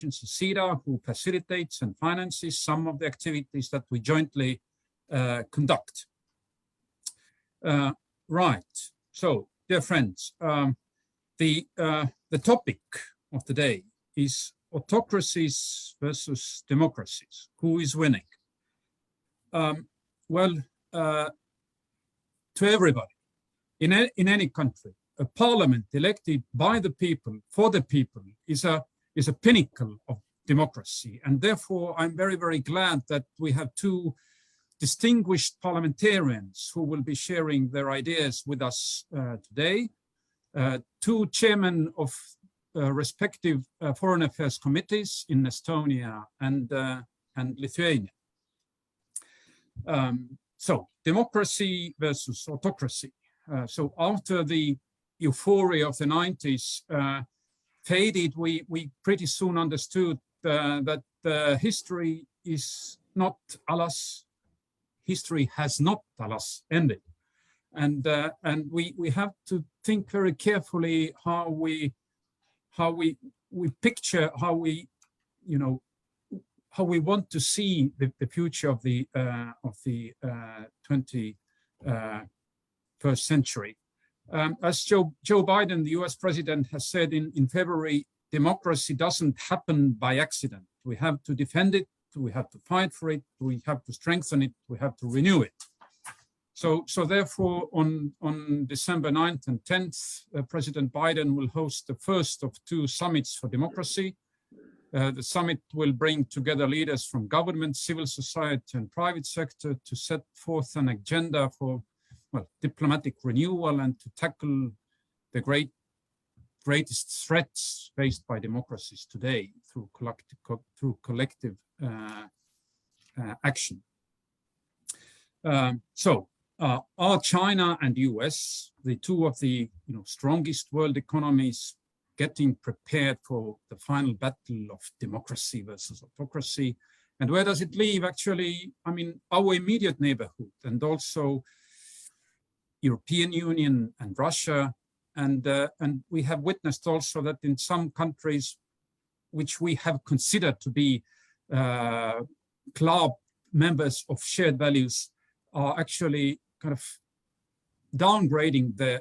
CEDA, who facilitates and finances some of the activities that we jointly conduct. Right. So, dear friends, the topic of the day is autocracies versus democracies. Who is winning? Well, to everybody, in any country, a parliament elected by the people, for the people, is a pinnacle of democracy. And therefore, I'm very, very glad that we have two distinguished parliamentarians who will be sharing their ideas with us today. Two chairmen of respective foreign affairs committees in Estonia and Lithuania. So, democracy versus autocracy. So after the euphoria of the 90s faded, we pretty soon understood that history is not, alas, history has not, alas, ended. And we have to think very carefully how we picture, how we want to see the future of the 21st century. As Joe Biden, the US president, has said in February, democracy doesn't happen by accident. We have to defend it, we have to fight for it, we have to strengthen it, we have to renew it. So therefore, on December 9th and 10th, President Biden will host the first of two summits for democracy. The summit will bring together leaders from government, civil society, and private sector to set forth an agenda for, well, diplomatic renewal and to tackle the greatest threats faced by democracies today through collective action. Are China and US, the two of the strongest world economies, getting prepared for the final battle of democracy versus autocracy? And where does it leave, actually, I mean, our immediate neighborhood and also European Union and Russia, and we have witnessed also that in some countries which we have considered to be club members of shared values are actually kind of downgrading the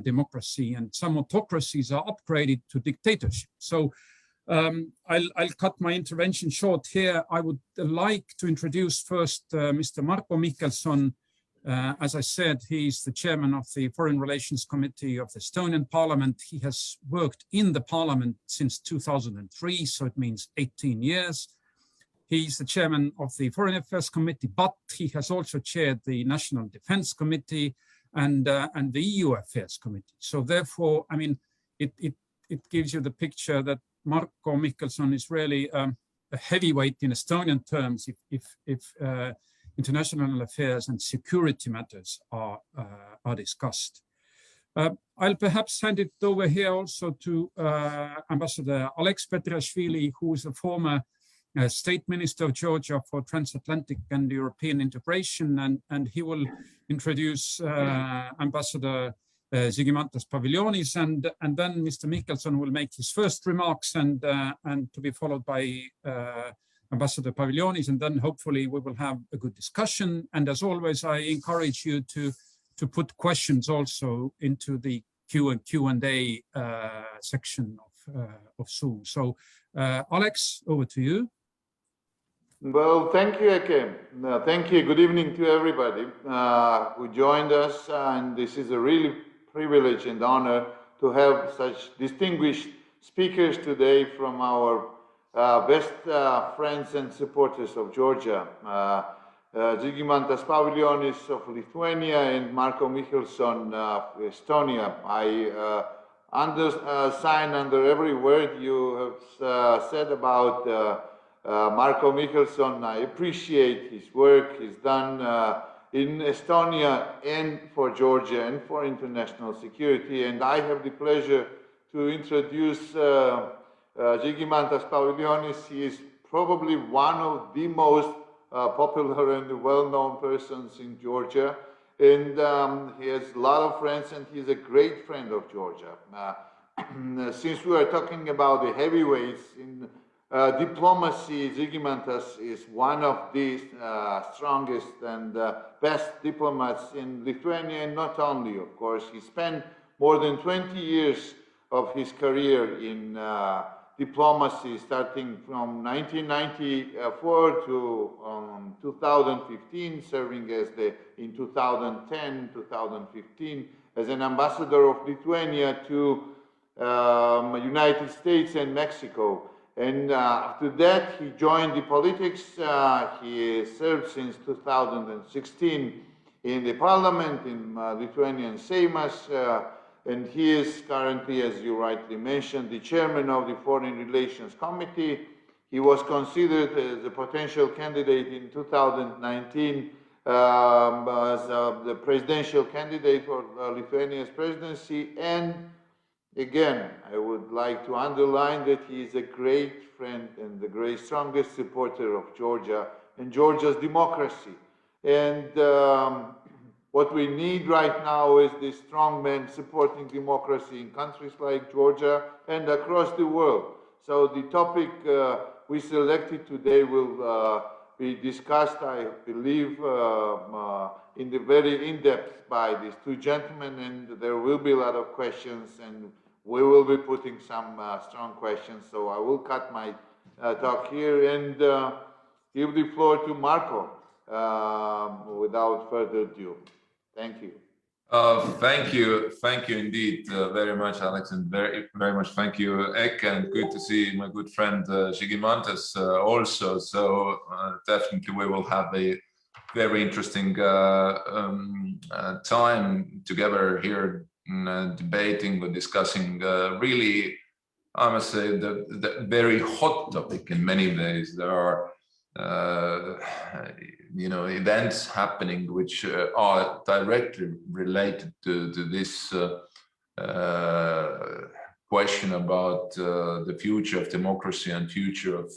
democracy, and some autocracies are upgraded to dictatorship. So I'll cut my intervention short here. I would like to introduce first Mr. Marko Michelson. As I said, he's the chairman of the Foreign Relations Committee of the Estonian Parliament. He has worked in the Parliament since 2003, so it means 18 years. He's the chairman of the Foreign Affairs Committee, but he has also chaired the National Defense Committee and the EU Affairs Committee. So therefore, I mean, it gives you the picture that Marko Michelson is really a heavyweight in Estonian terms if international affairs and security matters are discussed. I'll perhaps hand it over here also to Ambassador Alex Petriashvili, who is a former State Minister of Georgia for Transatlantic and European Integration, and he will introduce Ambassador Žygimantas Paviljonis, and then Mr. Michelson will make his first remarks, and to be followed by Ambassador Paviljonis, and then hopefully we will have a good discussion. And as always, I encourage you to put questions also into the Q&A section of Zoom. So, Alex, over to you. Well, thank you, Eke. Thank you. Good evening to everybody who joined us. And this is a really privilege and honor to have such distinguished speakers today from our best friends and supporters of Georgia. Žygimantas Paviljonis of Lithuania and Marko Michelson of Estonia. I sign under every word you have said about Marko Michelson. I appreciate his work he's done in Estonia and for Georgia and for international security. And I have the pleasure to introduce Žygimantas Paviljonis. He is probably one of the most popular and well-known persons in Georgia. And he has a lot of friends, and he's a great friend of Georgia. since we are talking about the heavyweights in diplomacy, Žygimantas is one of the strongest and best diplomats in Lithuania, and not only, of course. He spent more than 20 years of his career in diplomacy, starting from 1994 to 2015, serving as in 2010, 2015, as an ambassador of Lithuania to United States and Mexico. And after that, he joined the politics. He served since 2016 in the parliament, in Lithuanian Seimas, and he is currently, as you rightly mentioned, the chairman of the Foreign Relations Committee. He was considered as a potential candidate in 2019 as the presidential candidate for Lithuania's presidency. And again, I would like to underline that he is a great friend and the great strongest supporter of Georgia and Georgia's democracy. And what we need right now is this strong man supporting democracy in countries like Georgia and across the world. So the topic we selected today will be discussed, I believe, in the very in-depth by these two gentlemen, and there will be a lot of questions, and we will be putting some strong questions. So I will cut my talk here and give the floor to Marco without further ado. Thank you. Thank you indeed very much, Alex, and very much thank you, Ek, and good to see my good friend Žygimantas also. So definitely we will have a very interesting time together here, debating or discussing really, I must say, the very hot topic in many ways. There are events happening which are directly related to this question about the future of democracy and future of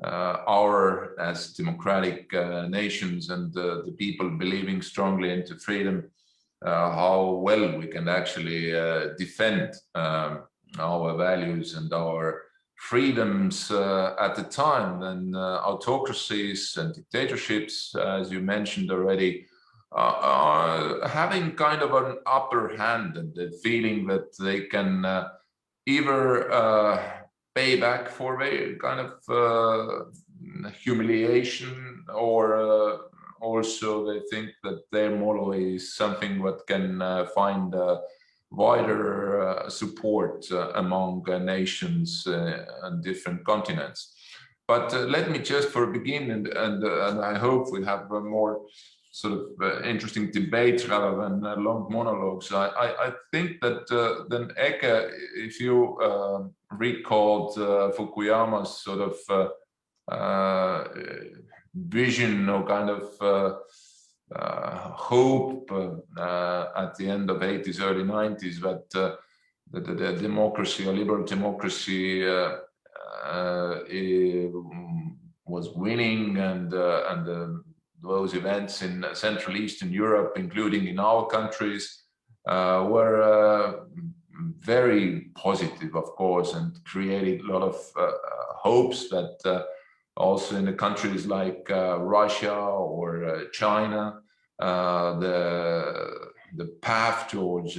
our as democratic nations and the people believing strongly into freedom, how well we can actually defend our values and our freedoms at the time when autocracies and dictatorships, as you mentioned already, are having kind of an upper hand, and the feeling that they can either pay back for their kind of humiliation, or also they think that their model is something that can find wider support among nations and different continents. But let me just for begin, and I hope we have a more sort of interesting debate rather than long monologues. I think that then Eke, if you recalled Fukuyama's sort of vision or kind of hope at the end of 80s, early 90s, that the democracy or liberal democracy was winning, and those events in Central Eastern Europe, including in our countries, were very positive, of course, and created a lot of hopes that also in the countries like Russia or China, the path towards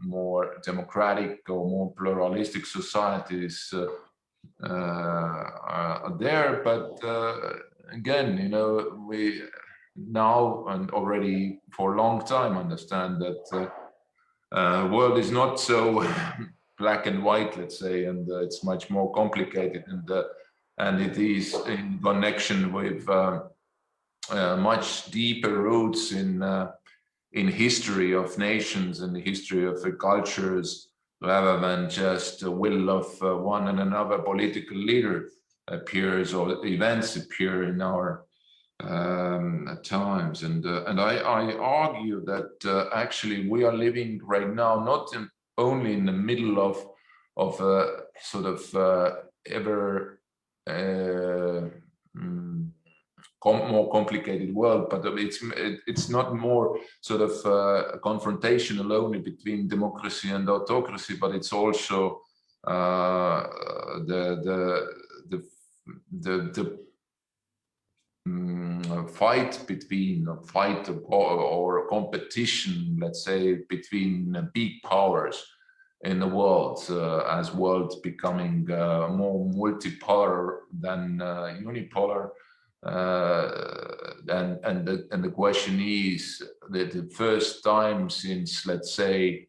more democratic or more pluralistic societies are there. But again, we now and already for a long time understand that world is not so black and white, let's say, and it's much more complicated, and it is in connection with much deeper roots in history of nations and the history of the cultures, rather than just the will of one and another political leader appears or events appear in our times. And I argue that actually we are living right now not only in the middle of a sort of ever more complicated world, but it's not more sort of confrontational only between democracy and autocracy, but it's also the fight or competition, let's say, between big powers in the world, as world becoming more multipolar than unipolar. And the question is that the first time since, let's say,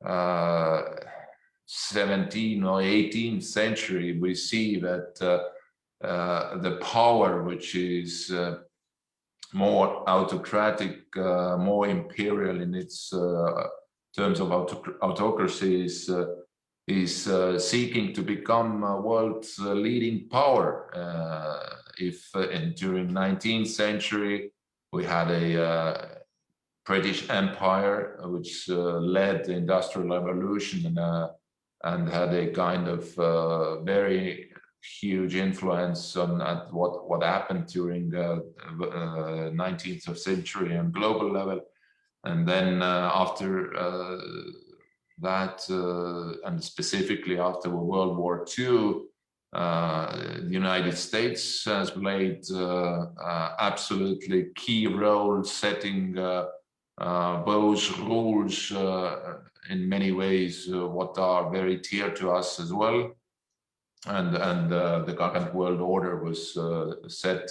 17th or 18th century, we see that the power which is more autocratic, more imperial in its terms of autocracy is seeking to become world's leading power. If during 19th century we had a British Empire which led the Industrial Revolution and had a kind of very huge influence on what happened during the 19th century on global level. And then after that, and specifically after World War II, the United States has played absolutely key role setting those rules in many ways what are very dear to us as well. And the current world order was set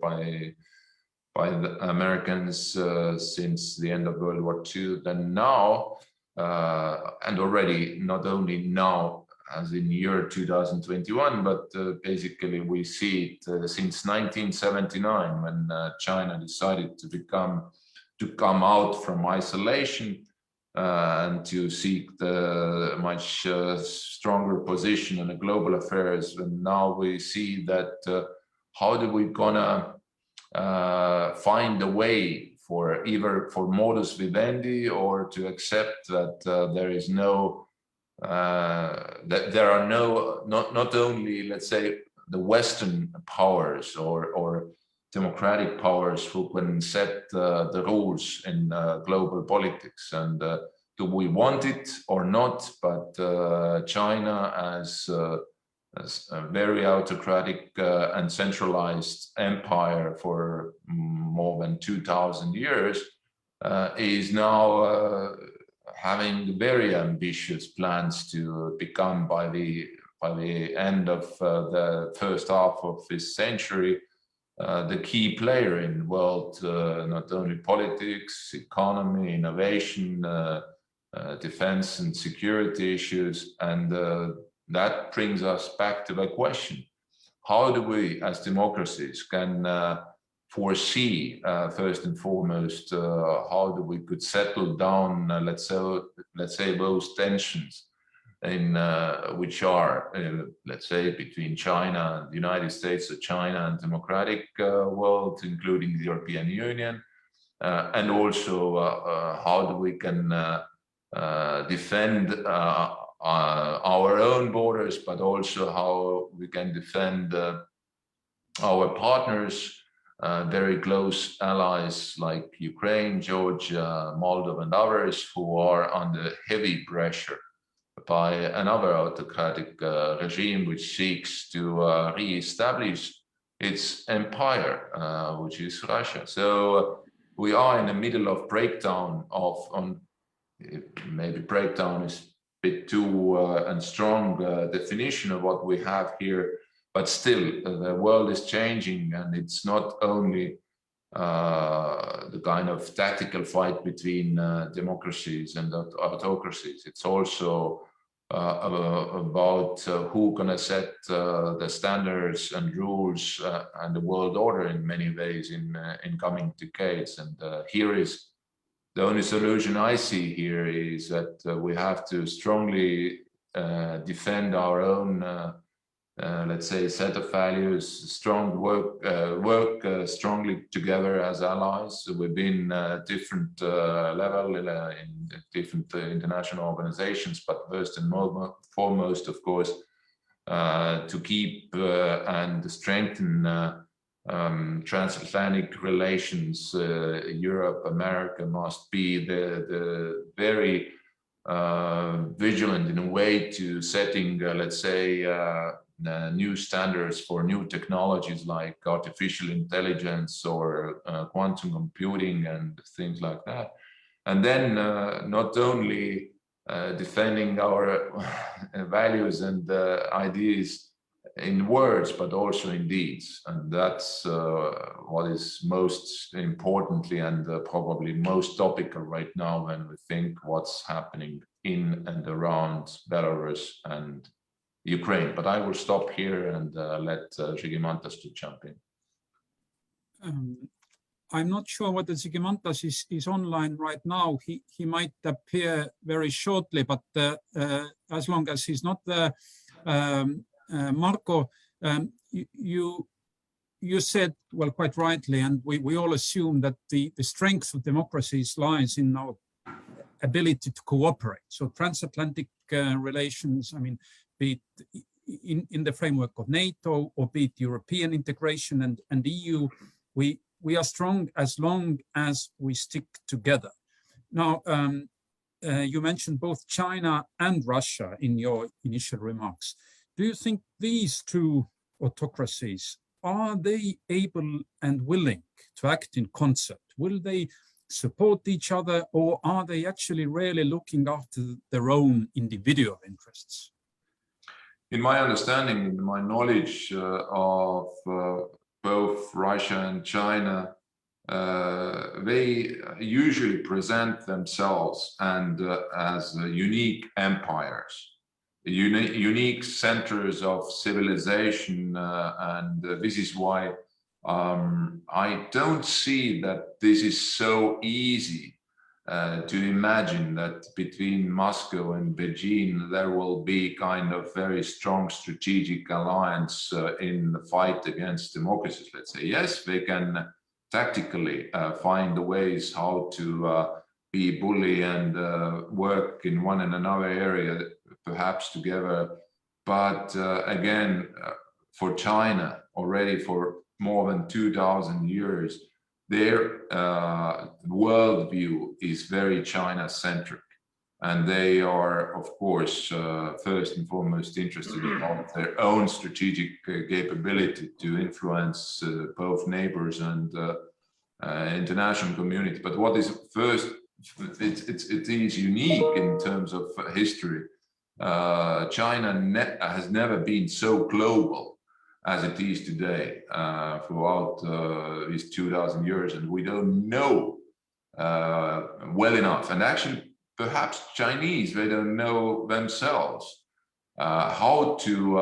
by the Americans since the end of World War II. Then now, and already not only now as in year 2021, but basically we see it since 1979 when China decided to come out from isolation and to seek the much stronger position in the global affairs. And now we see that how do we gonna find a way for either for modus vivendi or to accept that there is no that there are no not only, let's say, the Western powers or democratic powers who can set the rules in global politics, and do we want it or not, but China as a very autocratic and centralized empire for more than 2,000 years is now having very ambitious plans to become by the end of the first half of this century the key player in world, not only politics, economy, innovation, defense and security issues. And that brings us back to the question, how do we as democracies can foresee, first and foremost, how do we could settle down, let's say those tensions in which are, let's say, between China and the United States, the China and democratic world, including the European Union, and also how do we can defend our own borders, but also how we can defend our partners, very close allies like Ukraine, Georgia, Moldova, and others who are under heavy pressure by another autocratic regime which seeks to re-establish its empire, which is Russia. So we are in the middle of breakdown maybe breakdown is a bit too and strong definition of what we have here, but still the world is changing, and it's not only the kind of tactical fight between democracies and autocracies. It's also about who gonna set the standards and rules and the world order in many ways in coming decades. And here is the only solution I see here is that we have to strongly defend our own let's say set of values, work strongly together as allies within different level in different international organizations, but first and foremost, of course, to keep and strengthen transatlantic relations, Europe, America must be the very vigilant in a way to setting, let's say, new standards for new technologies like artificial intelligence or quantum computing and things like that. And then not only defending our values and ideas in words, but also in deeds. And that's what is most importantly and probably most topical right now when we think what's happening in and around Belarus and Ukraine. But I will stop here and let Žygimantas to jump in. I'm not sure whether Žygimantas is online right now. He might appear very shortly, but as long as he's not there, Marko, you said, well, quite rightly, and we all assume that the strength of democracies lies in our ability to cooperate. So transatlantic relations, I mean, be it in the framework of NATO or be it European integration and EU, we are strong as long as we stick together. Now, you mentioned both China and Russia in your initial remarks. Do you think these two autocracies, are they able and willing to act in concert? Will they support each other, or are they actually really looking after their own individual interests? In my understanding, in my knowledge of both Russia and China, they usually present themselves and as unique empires, unique centers of civilization, and this is why I don't see that this is so easy to imagine that between Moscow and Beijing there will be kind of very strong strategic alliance in the fight against democracies, let's say. Yes, they can tactically find the ways how to be bully and work in one and another area, perhaps together. But again, for China, already for more than 2,000 years, their worldview is very China-centric. And they are, of course, first and foremost interested in their own strategic capability to influence both neighbors and international community. But what is first, it is unique in terms of history. China has never been so global as it is today throughout these 2,000 years, and we don't know well enough. And actually, perhaps Chinese, they don't know themselves how to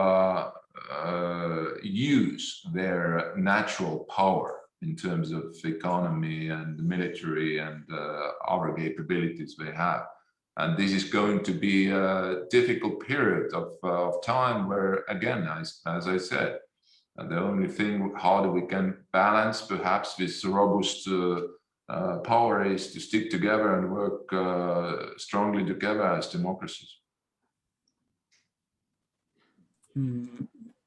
use their natural power in terms of economy and military and other capabilities they have. And this is going to be a difficult period of time where, again, as I said, the only thing, how we can balance perhaps this robust power is to stick together and work strongly together as democracies.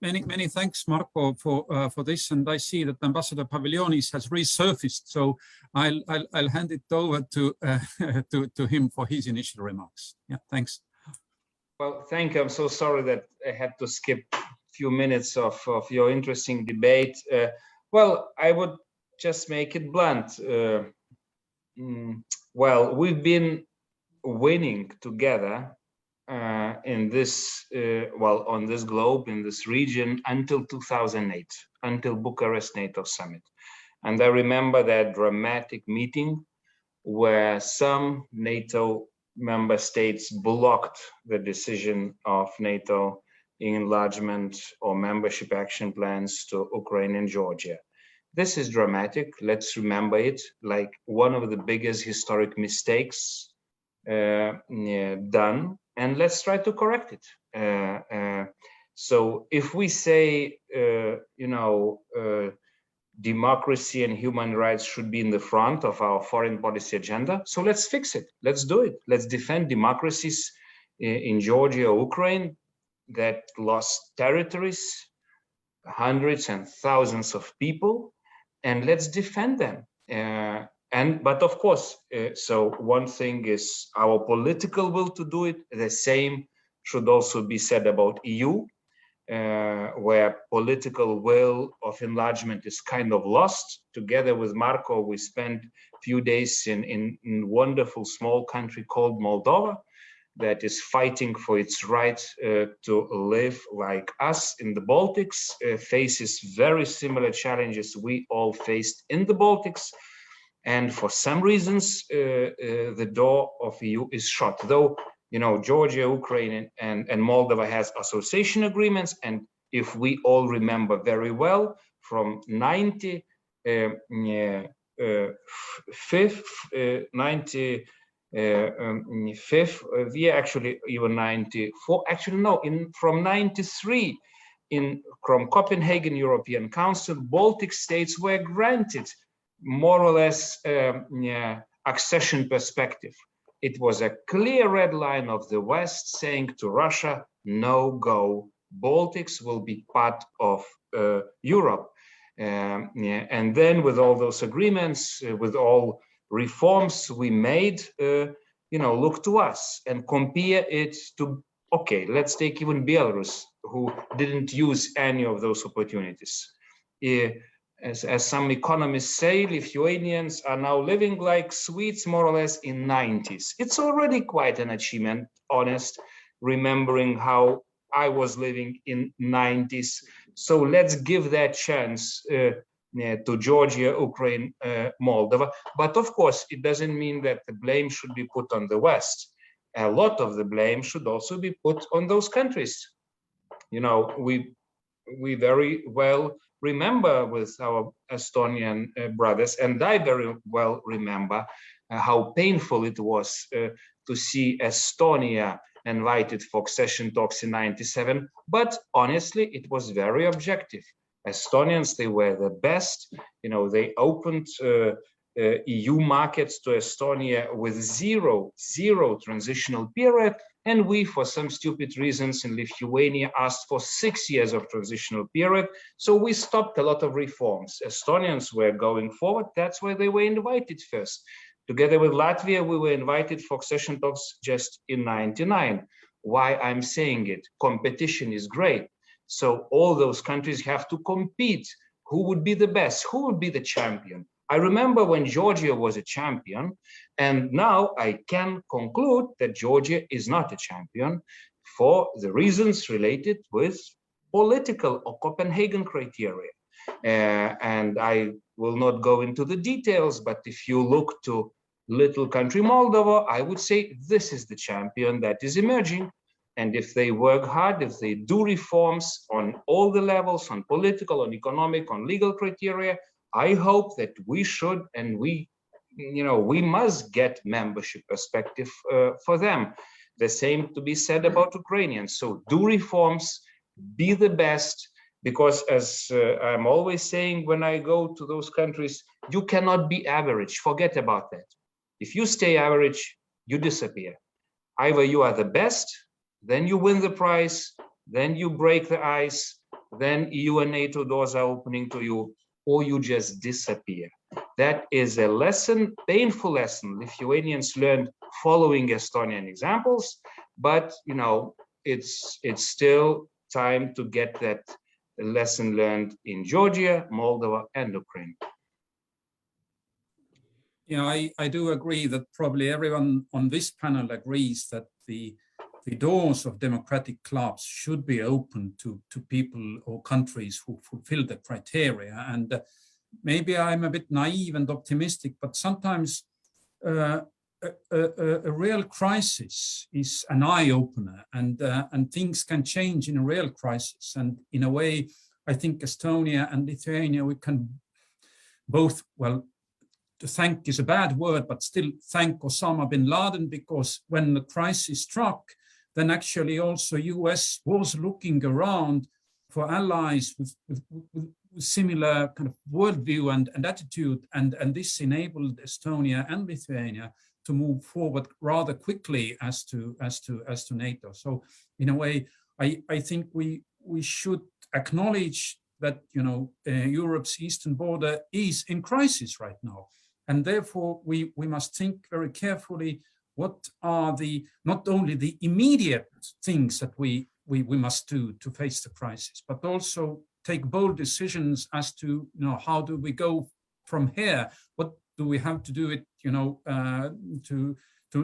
Many thanks, Marko, for this. And I see that Ambassador Pavilionis has resurfaced, so I'll hand it over to him for his initial remarks. Yeah, thanks. Well, thank you. I'm so sorry that I had to skip a few minutes of your interesting debate. Well, I would just make it blunt. Well, we've been winning together in this, well, on this globe, in this region, until 2008, until Bucharest NATO summit. And I remember that dramatic meeting where some NATO member states blocked the decision of NATO enlargement or membership action plans to Ukraine and Georgia. This is dramatic. Let's remember it like one of the biggest historic mistakes done, and let's try to correct it. So if we say, democracy and human rights should be in the front of our foreign policy agenda, so let's fix it. Let's do it. Let's defend democracies in Georgia or Ukraine that lost territories hundreds and thousands of people, and let's defend them. But of course, so one thing is our political will to do it. The same should also be said about EU, where political will of enlargement is kind of lost. Together with Marco, we spent a few days in wonderful small country called Moldova, that is fighting for its right to live like us in the Baltics, faces very similar challenges we all faced in the Baltics. And for some reasons, the door of EU is shut. Though, Georgia, Ukraine, and Moldova has association agreements. And if we all remember very well, from 95, actually even 94, actually no, from 93, from Copenhagen European Council, Baltic states were granted more or less accession perspective. It was a clear red line of the West saying to Russia, no go, Baltics will be part of Europe. And then with all those agreements, with all reforms we made, look to us and compare it to, okay, let's take even Belarus, who didn't use any of those opportunities. As some economists say, Lithuanians are now living like Swedes more or less in 90s. It's already quite an achievement, honest, remembering how I was living in 90s. So let's give that chance to Georgia, Ukraine, Moldova. But of course, it doesn't mean that the blame should be put on the West. A lot of the blame should also be put on those countries. We very well remember with our Estonian brothers, and I very well remember how painful it was to see Estonia invited for accession talks in 97, but honestly, it was very objective. Estonians, they were the best. They opened EU markets to Estonia with zero transitional period. And we, for some stupid reasons in Lithuania, asked for 6 years of transitional period. So we stopped a lot of reforms. Estonians were going forward. That's why they were invited first. Together with Latvia, we were invited for accession talks just in 99. Why I'm saying it? Competition is great. So all those countries have to compete. Who would be the best? Who would be the champion? I remember when Georgia was a champion, and now I can conclude that Georgia is not a champion for the reasons related with political or Copenhagen criteria. And I will not go into the details, but if you look to little country Moldova, I would say this is the champion that is emerging. And if they work hard, if they do reforms on all the levels, on political, on economic, on legal criteria, I hope that we should, and we must get membership perspective for them. The same to be said about Ukrainians. So do reforms, be the best, because as I'm always saying when I go to those countries, you cannot be average. Forget about that. If you stay average, you disappear. Either you are the best, then you win the prize, then you break the ice, then EU and NATO doors are opening to you, or you just disappear. That is a lesson, painful lesson Lithuanians learned following Estonian examples, but it's still time to get that lesson learned in Georgia, Moldova, and Ukraine. Yeah, I do agree that probably everyone on this panel agrees that the doors of democratic clubs should be open to people or countries who fulfill the criteria. And maybe I'm a bit naive and optimistic, but sometimes a real crisis is an eye-opener, and things can change in a real crisis. And in a way, I think Estonia and Lithuania, we can both, well, to thank is a bad word, but still thank Osama bin Laden, because when the crisis struck, then actually also US was looking around for allies with similar kind of worldview and attitude, and this enabled Estonia and Lithuania to move forward rather quickly as to NATO. So in a way, I think we should acknowledge that Europe's eastern border is in crisis right now, and therefore we must think very carefully what are not only the immediate things that we must do to face the crisis, but also take bold decisions as to how do we go from here? What do we have to do it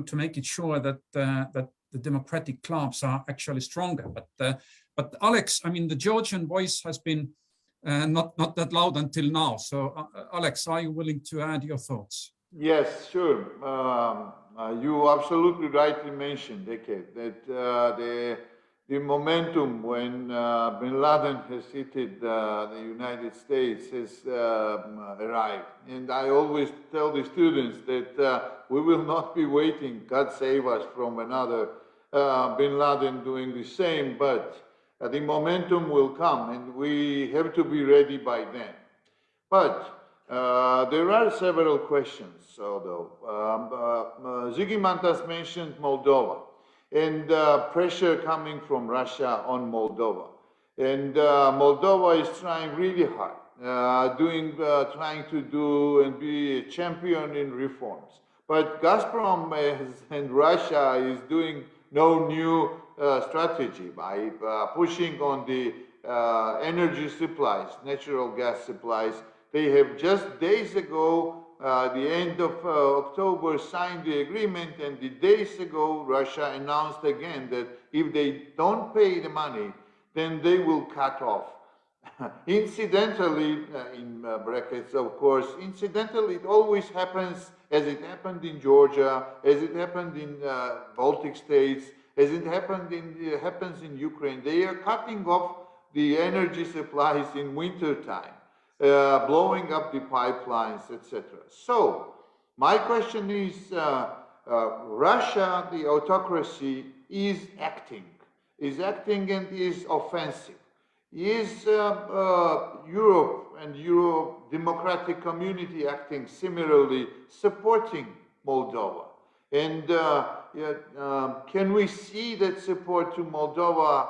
to make it sure that that the democratic clubs are actually stronger? But Alex, I mean, the Georgian voice has been not that loud until now. So Alex, are you willing to add your thoughts? Yes, sure. You absolutely rightly mentioned, Eke, that the momentum when bin Laden has hit the United States has arrived. And I always tell the students that we will not be waiting, God save us, from another bin Laden doing the same, but the momentum will come and we have to be ready by then. But there are several questions, although. Zigmantas mentioned Moldova and pressure coming from Russia on Moldova. And Moldova is trying really hard, trying to do and be a champion in reforms. But Gazprom and Russia is doing no new strategy by pushing on the energy supplies, natural gas supplies. They have just days ago, the end of October, signed the agreement, and the days ago, Russia announced again that if they don't pay the money, then they will cut off. Incidentally, in brackets, of course, incidentally, it always happens as it happened in Georgia, as it happened in Baltic states, as it happens in Ukraine. They are cutting off the energy supplies in winter time. Blowing up the pipelines, etc. So, my question is, Russia, the autocracy, is acting and is offensive. Is Europe and Euro democratic community acting similarly, supporting Moldova? And can we see that support to Moldova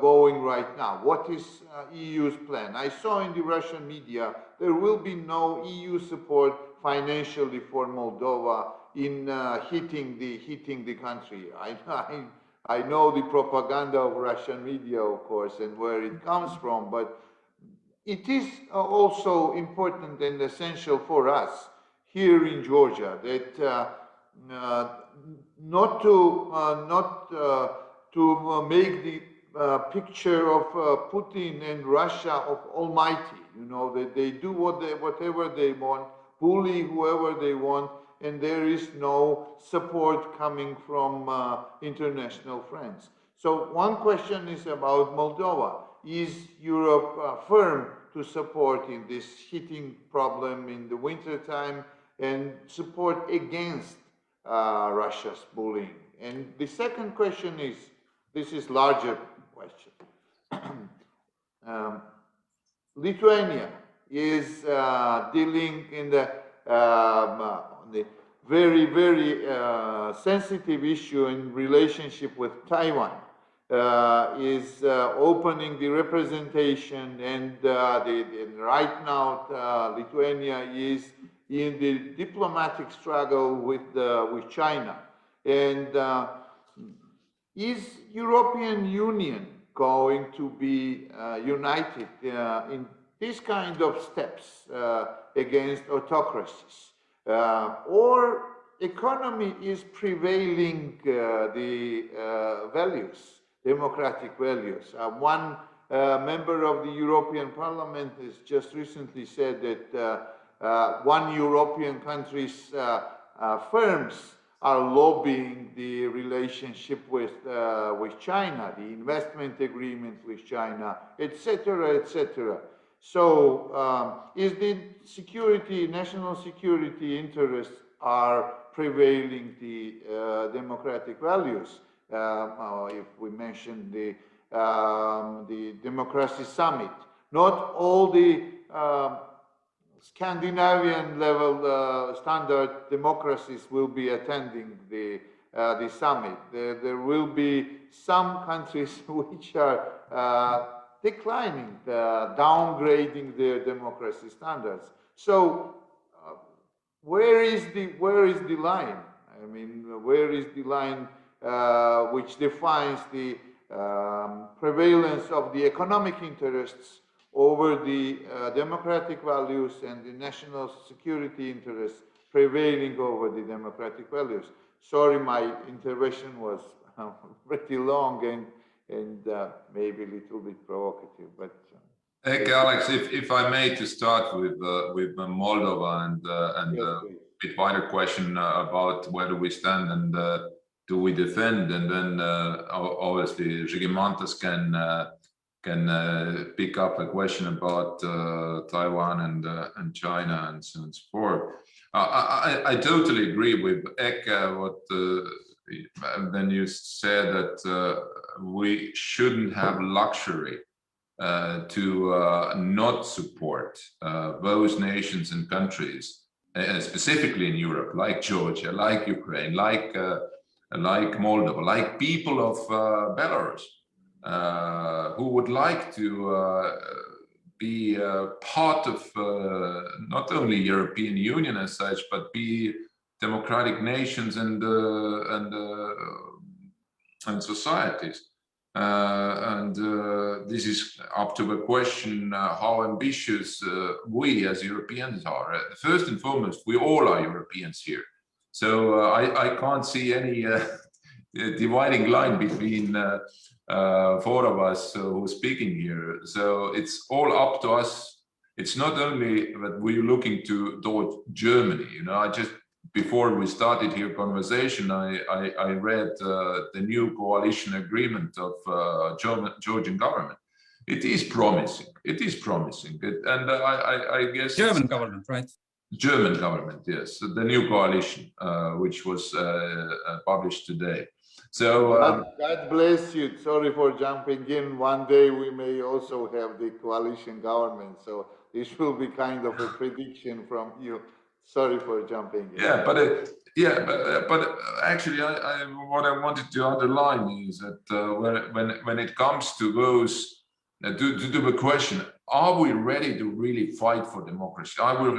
going right now? What is EU's plan? I saw in the Russian media there will be no EU support financially for Moldova in hitting the country. I know the propaganda of Russian media, of course, and where it comes from, but it is also important and essential for us here in Georgia that not to make the picture of Putin and Russia of almighty, that they do whatever they want, bully whoever they want, and there is no support coming from international friends. So one question is about Moldova. Is Europe firm to support in this heating problem in the winter time and support against Russia's bullying? And the second question is, this is larger question. Lithuania is dealing in the very, very sensitive issue in relationship with Taiwan. Is opening the representation, and right now Lithuania is in the diplomatic struggle with China. And is European Union going to be united in this kind of steps against autocracies? Or economy is prevailing the values, democratic values? One member of the European Parliament has just recently said that one European country's firms are lobbying the relationship with China, the investment agreement with China, etc., etc. So, is the national security interests are prevailing the democratic values? If we mention the Democracy Summit, not all the Scandinavian level standard democracies will be attending the summit. There will be some countries which are declining, downgrading their democracy standards. So where is the line? I mean, where is the line which defines the prevalence of the economic interests over the democratic values and the national security interests prevailing over the democratic values? Sorry, my intervention was pretty long and maybe a little bit provocative, but. Okay, Alex, if I may, to start with Moldova and Yes, a bit wider question about where do we stand and do we defend, and then obviously Žygimantas can pick up a question about Taiwan and China and so on and so forth. I totally agree with Eka when you said that we shouldn't have luxury to not support those nations and countries, specifically in Europe, like Georgia, like Ukraine, like Moldova, like people of Belarus, who would like to be part of not only European Union as such, but be democratic nations and societies. This is up to the question how ambitious we as Europeans are. First and foremost, we all are Europeans here. So I can't see any dividing line between four of us who are speaking here. So it's all up to us. It's not only that we're looking towards Germany. You know, before we started here conversation, I read the new coalition agreement of Georgian government. It is promising. It is promising. And I guess German government, right? German government, yes. The new coalition, which was published today. So God bless you. Sorry for jumping in. One day we may also have the coalition government. So this will be kind of a prediction from you. Sorry for jumping in. Yeah, but actually, what I wanted to underline is that when it comes to those, to the question, are we ready to really fight for democracy? Are we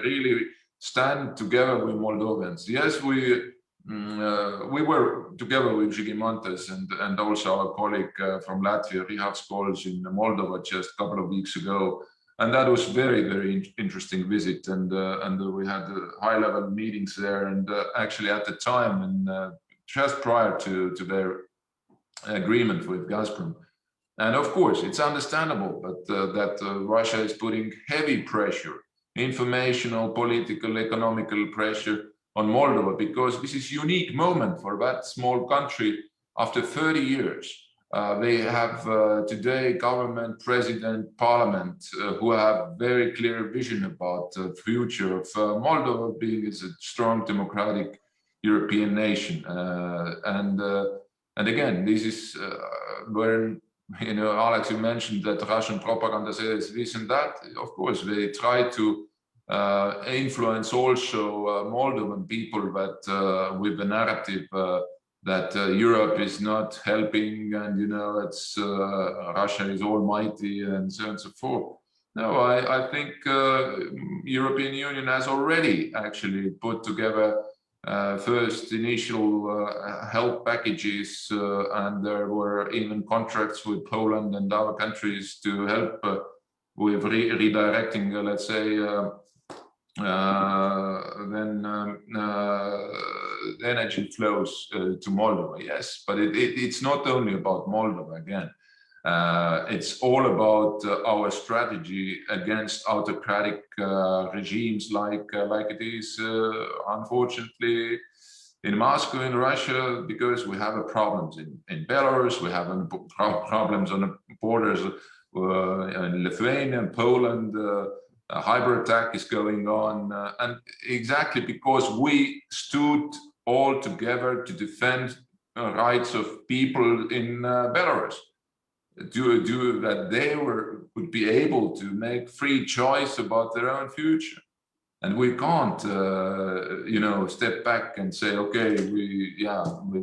really stand together with Moldovans? Yes, we were together with Žygimantas and also our colleague from Latvia, Richard Skols, in Moldova just a couple of weeks ago. And that was very, very interesting visit, and we had high-level meetings there. And actually, at the time, and just prior to their agreement with Gazprom, and of course, it's understandable that Russia is putting heavy pressure, informational, political, economical pressure on Moldova, because this is a unique moment for that small country after 30 years. They have today government, president, parliament who have very clear vision about the future of Moldova being as a strong democratic European nation. And again, this is where, you know, Alex, you mentioned that Russian propaganda says this and that. Of course, they try to influence also Moldovan people, but with the narrative that Europe is not helping, and you know, it's Russia is almighty, and so on and so forth. No, I think European Union has already actually put together first initial help packages, and there were even contracts with Poland and other countries to help with redirecting, let's say, energy flows to Moldova. Yes, but it's not only about Moldova again. It's all about our strategy against autocratic regimes like it is, unfortunately, in Moscow, in Russia, because we have problems in Belarus, we have problems on the borders in Lithuania and Poland. A hybrid attack is going on, and exactly because we stood all together to defend rights of people in Belarus, do that they would be able to make free choice about their own future. And we can't, you know, step back and say, okay, we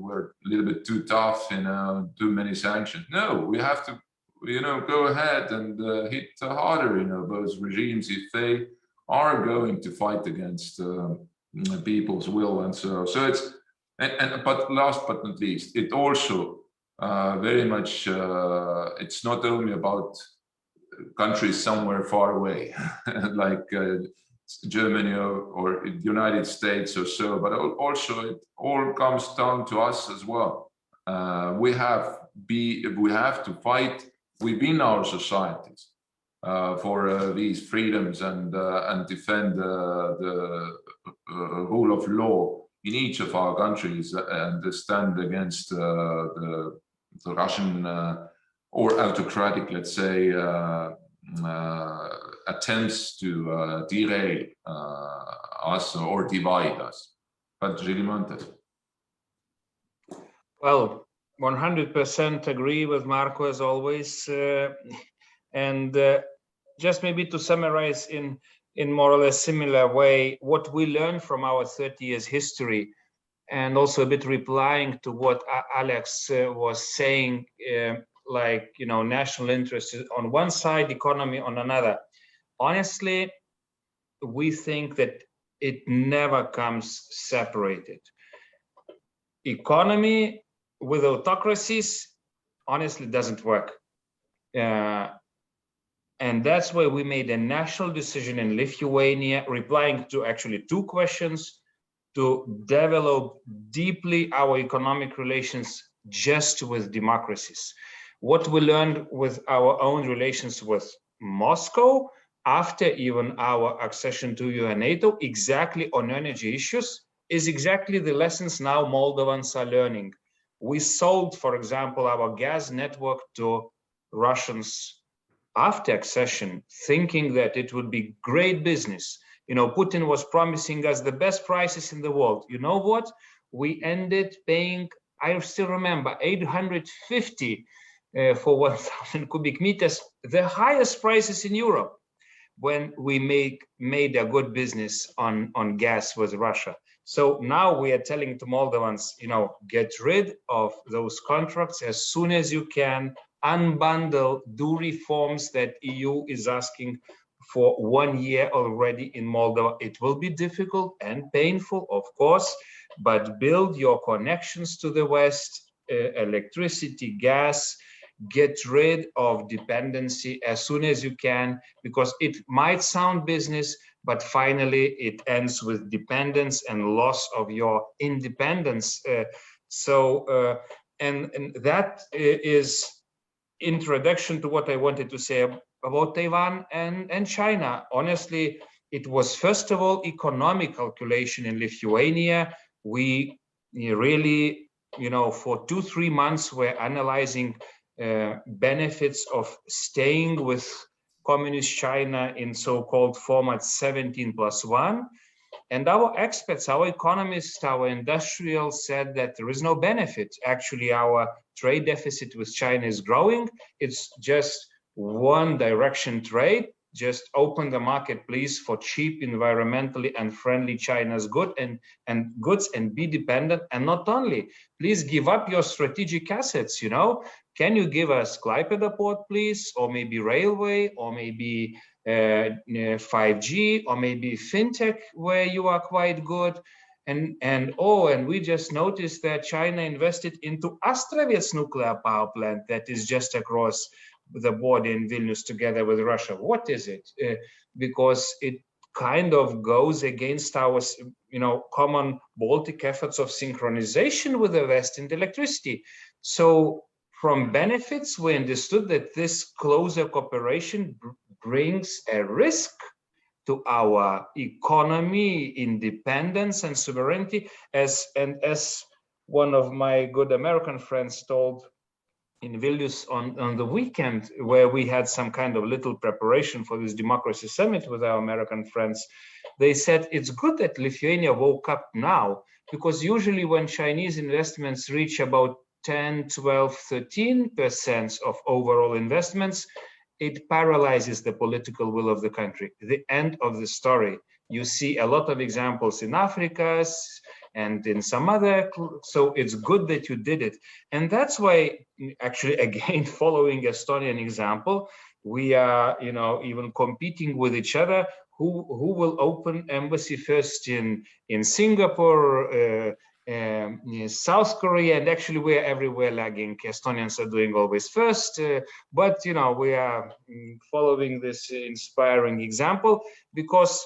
were a little bit too tough, you know, too many sanctions. No, we have to go ahead and hit harder, those regimes if they are going to fight against people's will and so. So it's, but last but not least, it also very much, it's not only about countries somewhere far away, like Germany or United States or so, but also it all comes down to us as well. We have to fight within our societies for these freedoms and defend the rule of law in each of our countries and stand against the Russian or autocratic, let's say, attempts to derail us or divide us. But Gerimontes. Well, 100% agree with Marco as always. And just maybe to summarize in more or less similar way, what we learned from our 30 years history, and also a bit replying to what Alex was saying, like, national interest on one side, economy on another. Honestly, we think that it never comes separated. Economy with autocracies honestly doesn't work. And that's why we made a national decision in Lithuania, replying to actually 2 questions, to develop deeply our economic relations just with democracies. What we learned with our own relations with Moscow, after even our accession to UN NATO, exactly on energy issues, is exactly the lessons now Moldovans are learning. We sold, for example, our gas network to Russians after accession, thinking that it would be great business. Putin was promising us the best prices in the world. You know what? We ended paying, I still remember, 850 for 1,000 cubic meters, the highest prices in Europe, when we made a good business on gas with Russia. So now we are telling to Moldovans, get rid of those contracts as soon as you can, unbundle, do reforms that EU is asking for 1 year already in Moldova. It will be difficult and painful, of course, but build your connections to the West, electricity, gas, get rid of dependency as soon as you can, because it might sound business, but finally it ends with dependence and loss of your independence. And that is introduction to what I wanted to say about Taiwan and China. Honestly, it was first of all economic calculation in Lithuania. We really, for 2-3 months, we're analyzing benefits of staying with communist China in so-called format 17+1. And our experts, our economists, our industrials said that there is no benefit. Actually, our trade deficit with China is growing. It's just one direction trade. Just open the market, please, for cheap, environmentally and friendly China's goods and be dependent. And not only, please give up your strategic assets. Can you give us Klaipėda port, please, or maybe railway, or maybe 5G, or maybe fintech, where you are quite good. And we just noticed that China invested into Astravets nuclear power plant that is just across the border in Vilnius together with Russia. What is it? Because it kind of goes against our, common Baltic efforts of synchronization with the West in the electricity. So from benefits, we understood that this closer cooperation brings a risk to our economy, independence, and sovereignty. As one of my good American friends told in Vilnius on the weekend, where we had some kind of little preparation for this democracy summit with our American friends, they said it's good that Lithuania woke up now, because usually when Chinese investments reach about 10, 12, 13% of overall investments, it paralyzes the political will of the country. The end of the story. You see a lot of examples in Africa, and in some other, so it's good that you did it. And that's why, actually, again, following Estonian example, we are, even competing with each other. Who will open embassy first in Singapore, South Korea, and actually we're everywhere lagging. Estonians are doing always first, but we are following this inspiring example because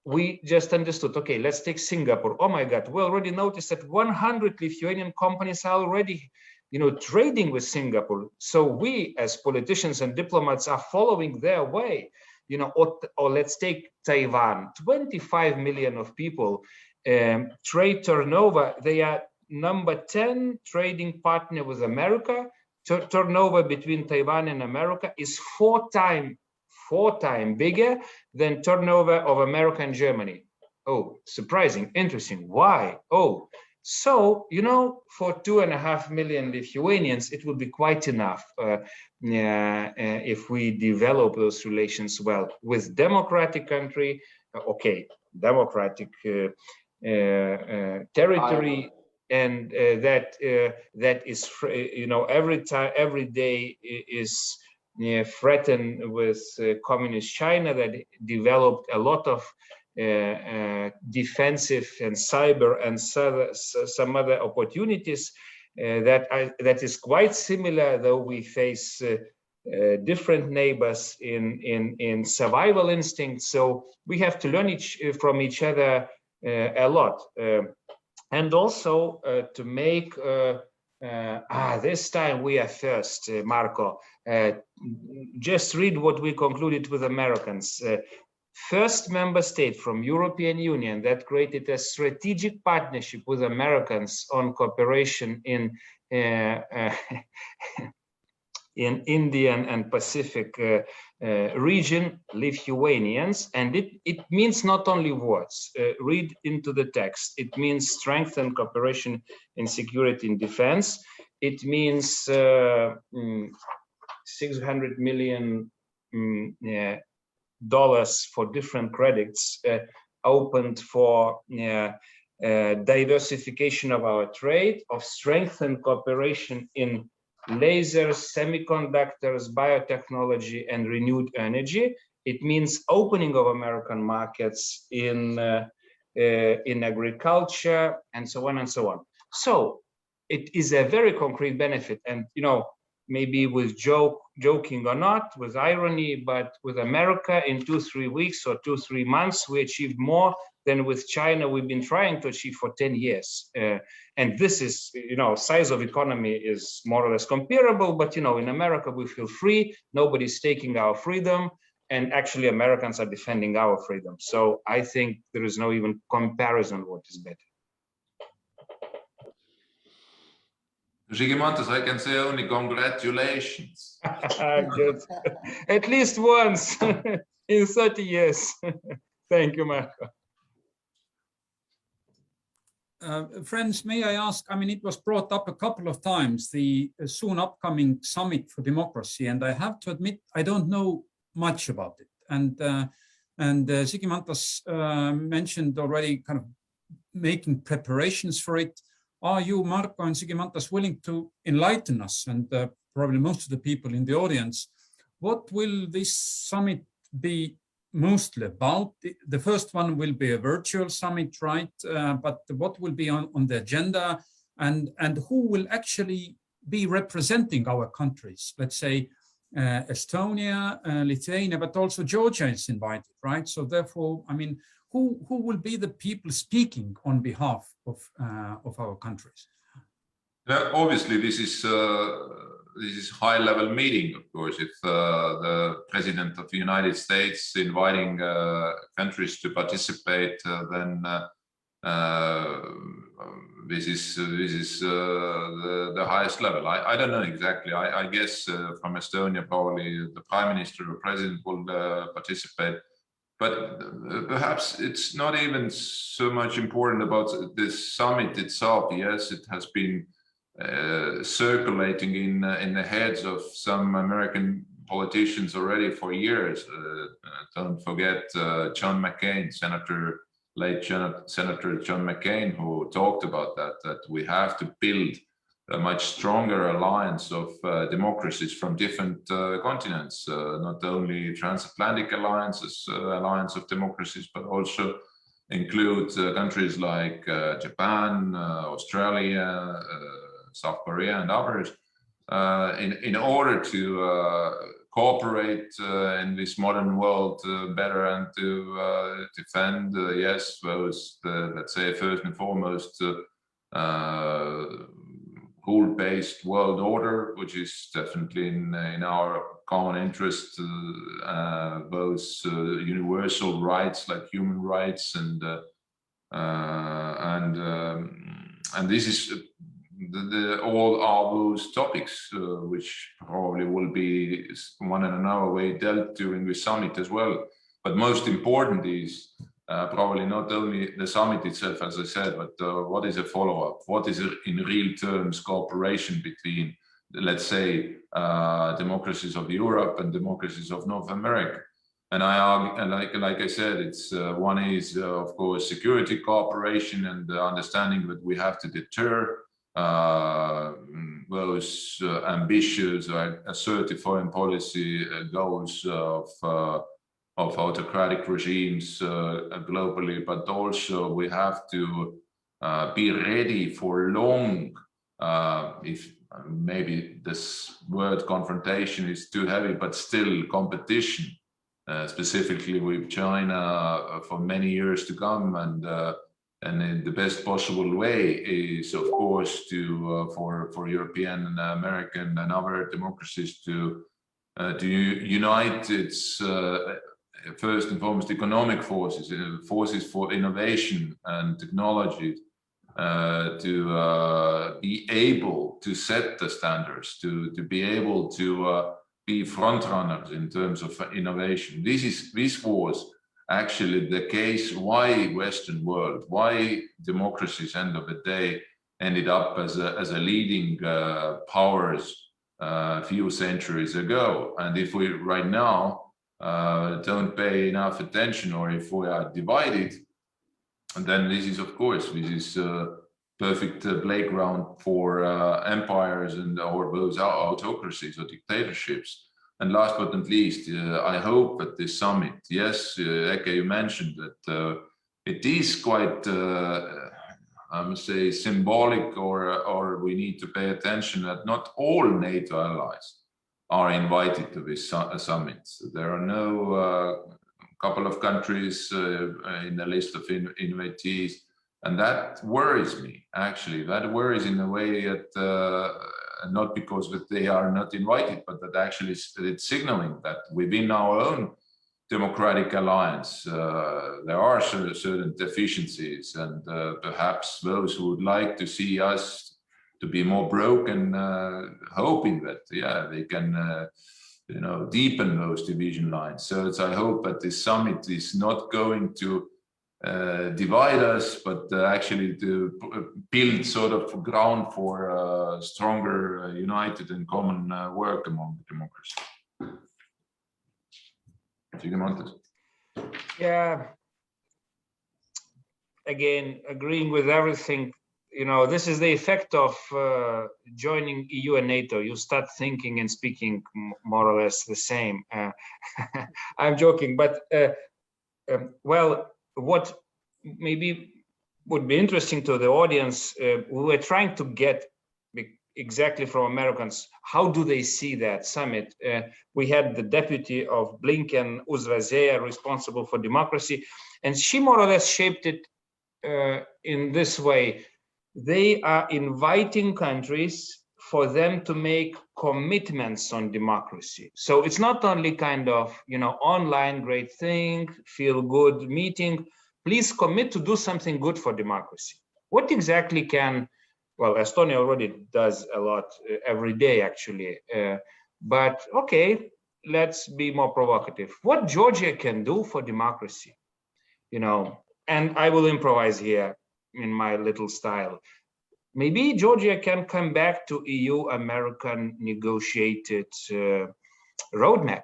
we just understood, okay, let's take Singapore. Oh my God, we already noticed that 100 Lithuanian companies are already trading with Singapore. So we as politicians and diplomats are following their way. Or let's take Taiwan, 25 million of people, trade turnover, they are number 10 trading partner with America. Turnover between Taiwan and America is four time bigger than turnover of America and Germany. Oh, surprising, interesting. Why? Oh, so, for 2.5 million Lithuanians, it would be quite enough if we develop those relations well with democratic country, okay, democratic territory, and that is, every day is threatened with communist China that developed a lot of defensive and cyber and some other opportunities that is quite similar, though we face different neighbors in survival instinct. So we have to learn from each other a lot, and also to make this time we are first, Marco. Just read what we concluded with Americans. First member state from European Union that created a strategic partnership with Americans on cooperation in Indian and Pacific region, Lithuanians, and it means not only words. Read into the text. It means strengthen cooperation in security and defense. It means $600 million dollars for different credits opened for diversification of our trade, of strengthened cooperation in lasers, semiconductors, biotechnology, and renewed energy. It means opening of American markets in agriculture, and so on and so on. So it is a very concrete benefit, and maybe with joking or not, with irony, but with America in 2-3 weeks or 2-3 months, we achieved more than with China we've been trying to achieve for 10 years. And this is, size of economy is more or less comparable, but in America we feel free, nobody's taking our freedom, and actually Americans are defending our freedom. So I think there is no even comparison what is better. Žygimantas, I can say only congratulations. Good. At least once in 30 years. Thank you, Marco. Friends, may I ask, it was brought up a couple of times, the soon upcoming summit for democracy, and I have to admit, I don't know much about it. And Žygimantas mentioned already kind of making preparations for it. Are you, Marco and Žygimantas, willing to enlighten us, and probably most of the people in the audience, what will this summit be mostly about? The first one will be a virtual summit, right? But what will be on the agenda, and who will actually be representing our countries? Let's say Estonia, Lithuania, but also Georgia is invited, right? So therefore, who will be the people speaking on behalf of our countries? Obviously, this is high-level meeting, of course. If the President of the United States inviting countries to participate, then this is the highest level. I don't know exactly. I guess from Estonia, probably the Prime Minister or President will participate. But perhaps it's not even so much important about this summit itself. Yes, it has been circulating in the heads of some American politicians already for years. Don't forget John McCain, Senator late Senator John McCain, who talked about that we have to build a much stronger alliance of democracies from different continents, not only transatlantic alliances, alliance of democracies, but also include countries like Japan, Australia, South Korea, and others, in order to cooperate in this modern world better and to defend, yes, those, let's say, first and foremost, rule-based world order, which is definitely in our common interest, those universal rights like human rights, and this is all are those topics which probably will be one and another way dealt during the summit as well. But most important is probably not only the summit itself, as I said, but what is a follow-up? What is in real terms cooperation between, let's say, democracies of Europe and democracies of North America? And I argue, and like I said, it's one is of course security cooperation and the understanding that we have to deter those ambitious or assertive foreign policy goals of autocratic regimes globally, but also we have to be ready for long, if maybe this word confrontation is too heavy, but still competition, specifically with China for many years to come, and in the best possible way is, of course, to for European and American and other democracies to unite its first and foremost economic forces, forces for innovation and technology, to be able to set the standards, to be able to be front runners in terms of innovation. This was actually the case why Western world, why democracies end of the day ended up as a leading powers a few centuries ago. And if we right now don't pay enough attention, or if we are divided, then this is, of course, this is a perfect playground for empires and or those autocracies or dictatorships. And last but not least, I hope at this summit, yes, Eke, you mentioned that it is quite, I must say, symbolic, or we need to pay attention that not all NATO allies are invited to this summit. There are no couple of countries in the list of invitees, and that worries me, actually. That worries in a way that not because that they are not invited, but that actually it's signaling that within our own democratic alliance, there are certain deficiencies, and perhaps those who would like to see us to be more broken, hoping that, yeah, they can, deepen those division lines. So I hope that this summit is not going to divide us, but actually to build sort of ground for stronger, united and common work among the democracies. Yeah. Again, agreeing with everything. This is the effect of joining EU and NATO. You start thinking and speaking more or less the same. I'm joking, but well, what maybe would be interesting to the audience, we were trying to get exactly from Americans, how do they see that summit? We had the deputy of Blinken, Uzra Zeya, responsible for democracy, and she more or less shaped it in this way. They are inviting countries for them to make commitments on democracy. So it's not only kind of, online great thing, feel good meeting. Please commit to do something good for democracy. What exactly can, well, Estonia already does a lot every day, actually. But okay, let's be more provocative. What Georgia can do for democracy, and I will improvise here in my little style. Maybe Georgia can come back to EU-American negotiated roadmap.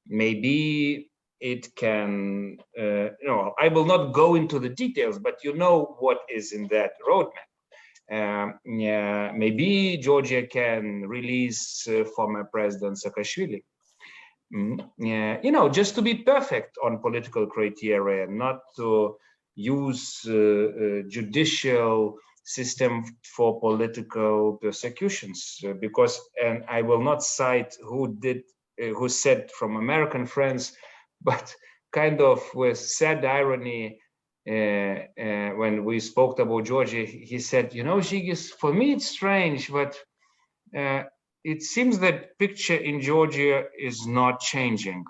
Maybe it can, I will not go into the details, but you know what is in that roadmap. Yeah, maybe Georgia can release former President Saakashvili. Yeah, just to be perfect on political criteria, not to use judicial system for political persecutions, because, and I will not cite who said from American friends, but kind of with sad irony, when we spoke about Georgia, he said, Zhigis, for me it's strange, but it seems that picture in Georgia is not changing.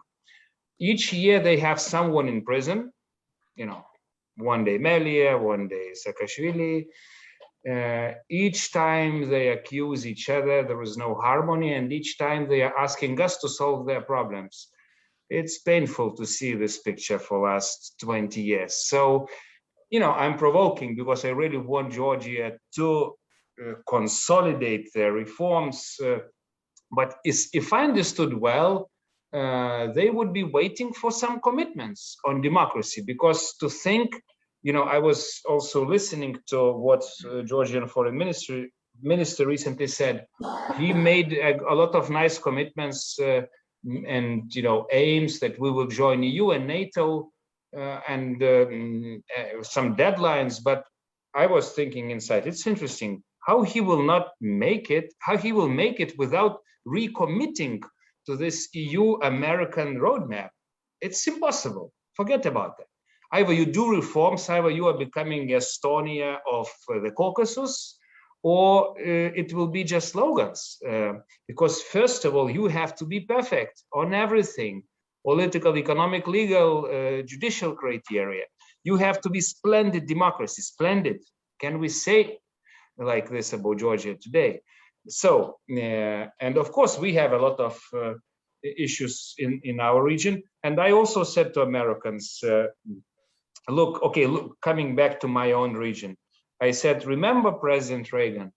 Each year they have someone in prison, one day Melia, one day Saakashvili. Each time they accuse each other, there is no harmony, and each time they are asking us to solve their problems. It's painful to see this picture for last 20 years. So, I'm provoking because I really want Georgia to consolidate their reforms. But if I understood well, they would be waiting for some commitments on democracy, because to think, I was also listening to what Georgian foreign minister recently said. He made a lot of nice commitments and aims that we will join EU and NATO and some deadlines. But I was thinking inside, it's interesting how he will not make it, how he will make it without recommitting to this EU-American roadmap. It's impossible. Forget about that. Either you do reforms, either you are becoming Estonia of the Caucasus, or it will be just slogans. Because first of all, you have to be perfect on everything: political, economic, legal, judicial criteria. You have to be splendid democracy, splendid. Can we say like this about Georgia today? So, and of course, we have a lot of issues in our region. And I also said to Americans, look, coming back to my own region, I said, remember President Reagan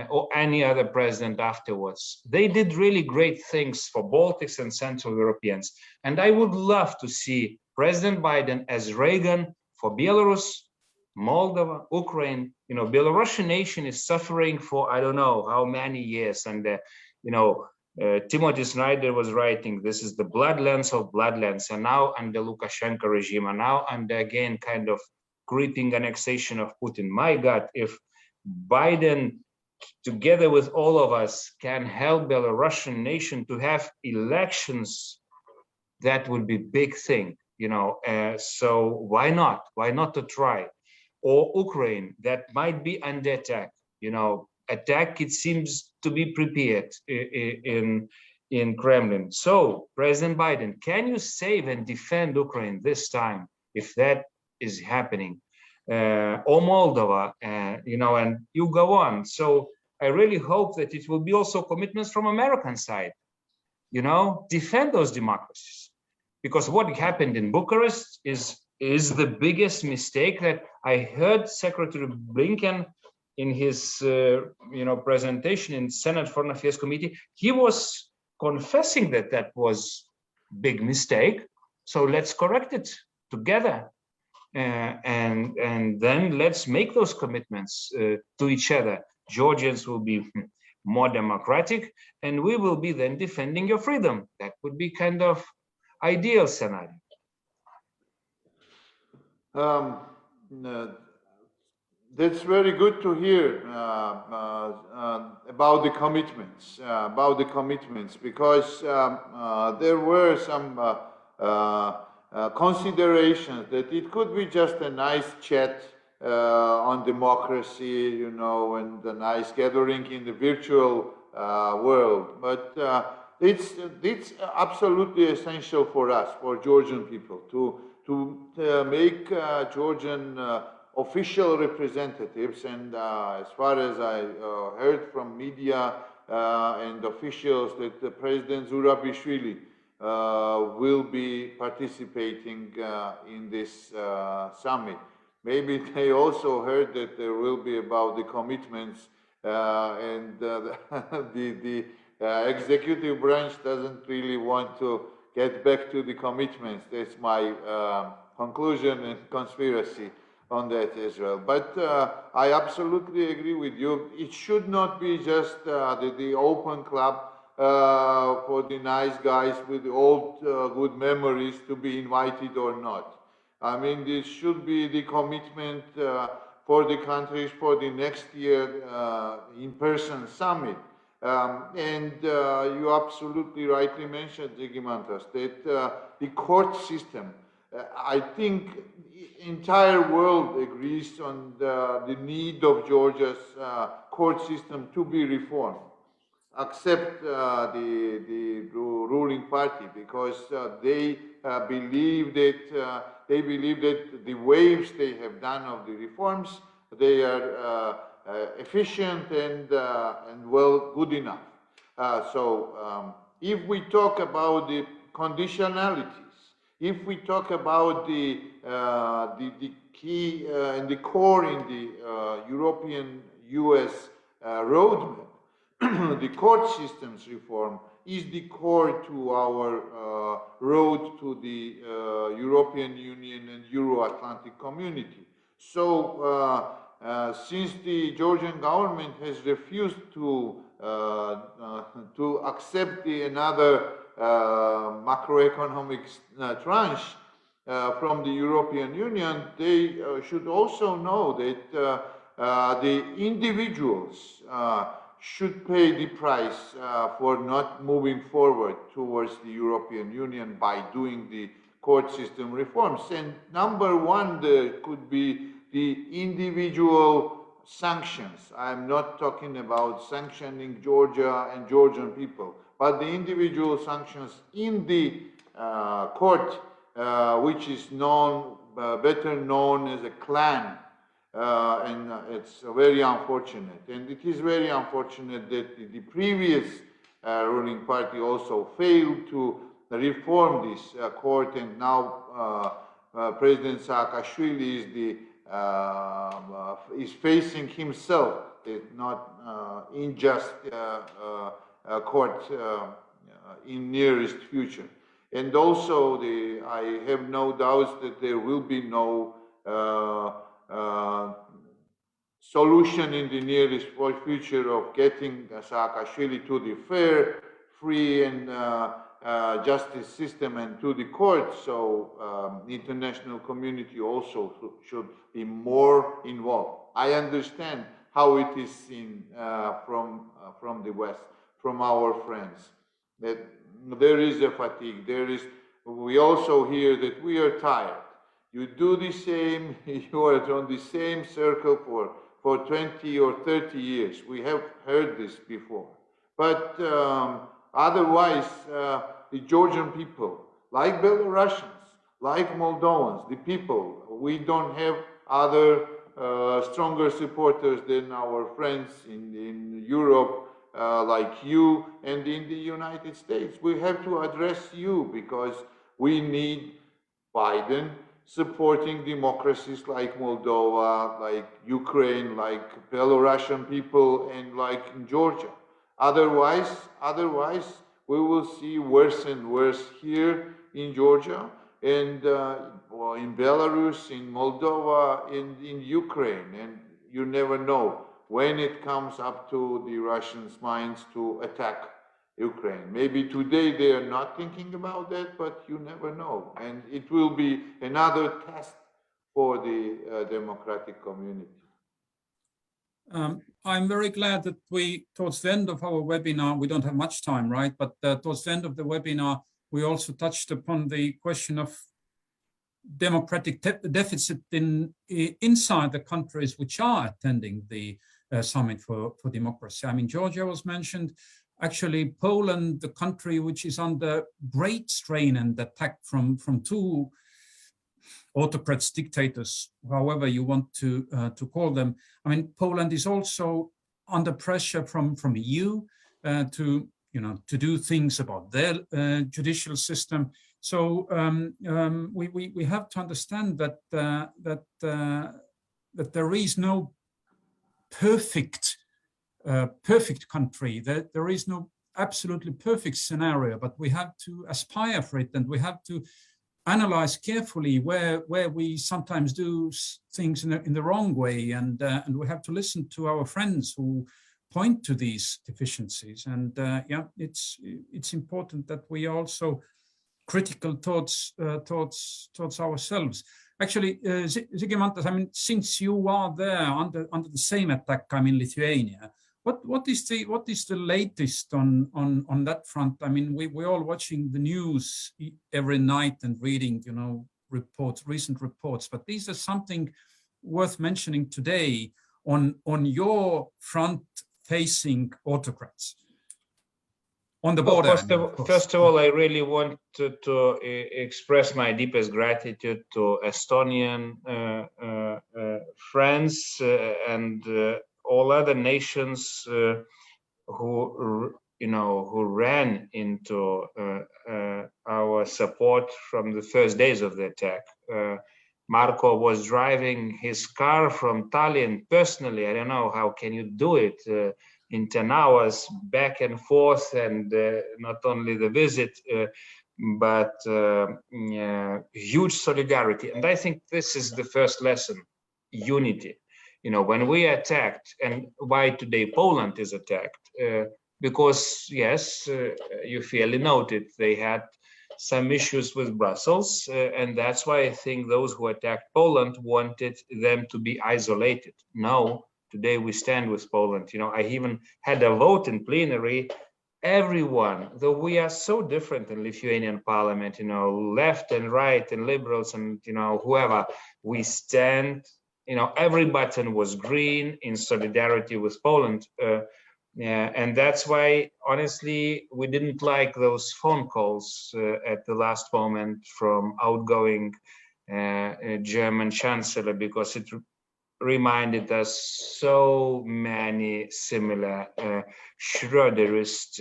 or any other president afterwards? They did really great things for Baltics and Central Europeans. And I would love to see President Biden as Reagan for Belarus, Moldova, Ukraine. Belarusian nation is suffering for I don't know how many years. And, Timothy Snyder was writing, this is the bloodlands of bloodlands. And now under Lukashenko regime, and now under again kind of creeping annexation of Putin. My God, if Biden, together with all of us, can help Belarusian nation to have elections, that would be big thing, so why not? Why not to try? Or Ukraine, that might be under attack, attack, it seems to be prepared in Kremlin. So President Biden, can you save and defend Ukraine this time, if that is happening? Or Moldova, and you go on. So I really hope that it will be also commitments from American side, defend those democracies. Because what happened in Bucharest is the biggest mistake that I heard Secretary Blinken in his presentation in Senate Foreign Affairs Committee. He was confessing that was big mistake. So let's correct it together. And then let's make those commitments to each other. Georgians will be more democratic, and we will be then defending your freedom. That would be kind of ideal scenario. That's very good to hear about the commitments, because there were some considerations that it could be just a nice chat on democracy, and a nice gathering in the virtual world. But it's absolutely essential for us, for Georgian people, to make Georgian official representatives. And as far as I heard from media and officials, that President Zurabishvili will be participating in this summit. Maybe they also heard that there will be about the commitments, and the executive branch doesn't really want to get back to the commitments. That's my conclusion and conspiracy on that as well. But I absolutely agree with you. It should not be just the open club for the nice guys with old good memories to be invited or not. I mean, this should be the commitment for the countries for the next year in-person summit. And you absolutely rightly mentioned, Zigimantas, that the court system, I think entire world agrees on the need of Georgia's court system to be reformed, except the ruling party, because they believe that the waves they have done of the reforms, they are efficient and well, good enough. So if we talk about the conditionalities, if we talk about the key and the core in the European-US roadmap, the court systems reform is the core to our road to the European Union and Euro-Atlantic community. So since the Georgian government has refused to accept another macroeconomic tranche from the European Union, they should also know that the individuals should pay the price for not moving forward towards the European Union by doing the court system reforms. And number one, there could be the individual sanctions. I'm not talking about sanctioning Georgia and Georgian people, but the individual sanctions in the court, which is known, better known as a clan. And it's very unfortunate. And it is very unfortunate that the previous ruling party also failed to reform this court, and now President Saakashvili is facing himself not unjust court in nearest future. And also, I have no doubts that there will be no solution in the nearest future of getting Saakashvili to the fair, free, and justice system and to the court. So the international community also should be more involved. I understand how it is seen from the West, from our friends, that there is a fatigue. We also hear that we are tired. You do the same, you are on the same circle for 20 or 30 years. We have heard this before. But otherwise, the Georgian people, like Belarusians, like Moldovans, the people, we don't have other stronger supporters than our friends in Europe, like you, and in the United States. We have to address you because we need Biden supporting democracies like Moldova, like Ukraine, like Belarusian people, and like in Georgia. Otherwise, we will see worse and worse here in Georgia, and in Belarus, in Moldova, in Ukraine, and you never know when it comes up to the Russians' minds to attack Ukraine. Maybe today they are not thinking about that, but you never know. And it will be another test for the democratic community. I'm very glad that towards the end of our webinar, we don't have much time, right? But towards the end of the webinar, we also touched upon the question of democratic deficit inside the countries which are attending the Summit for Democracy. I mean, Georgia was mentioned. Actually, Poland, the country which is under great strain and attack from two autocrats, dictators, however you want to call them. I mean, Poland is also under pressure from EU to do things about their judicial system. So we have to understand that that there is no perfect country. That there is no absolutely perfect scenario, but we have to aspire for it, and we have to analyze carefully where we sometimes do things in the wrong way, and we have to listen to our friends who point to these deficiencies. And yeah, it's important that we also critical towards ourselves. Actually, Žygimantas, I mean, since you are there under the same attack, I mean, Lithuania, what is the latest on that front? I mean, we're all watching the news every night and reading, you know, recent reports, but these are something worth mentioning today on your front facing autocrats on the border. First of all, I really want to express my deepest gratitude to Estonian friends and all other nations who ran into our support from the first days of the attack. Marko was driving his car from Tallinn personally. I don't know, how can you do it in 10 hours back and forth, and not only the visit, but huge solidarity. And I think this is the first lesson, unity. You know, when we are attacked, and why today Poland is attacked, because yes, you fairly noted they had some issues with Brussels, and that's why I think those who attacked Poland wanted them to be isolated. No, today we stand with Poland. You know, I even had a vote in plenary. Everyone, though we are so different in Lithuanian parliament, you know, left and right and liberals and, you know, whoever, we stand, you know, every button was green in solidarity with Poland. And that's why, honestly, we didn't like those phone calls at the last moment from outgoing German chancellor, because it reminded us so many similar Schröderist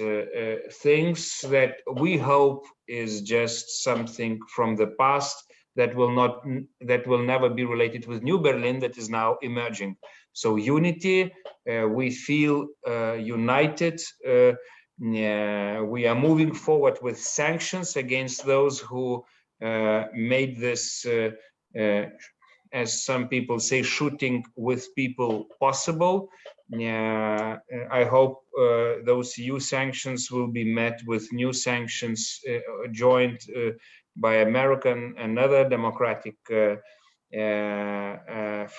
things that we hope is just something from the past that will never be related with New Berlin that is now emerging. So unity, we feel united. We are moving forward with sanctions against those who made this, as some people say, shooting with people possible. I hope those EU sanctions will be met with new sanctions joined by American and other democratic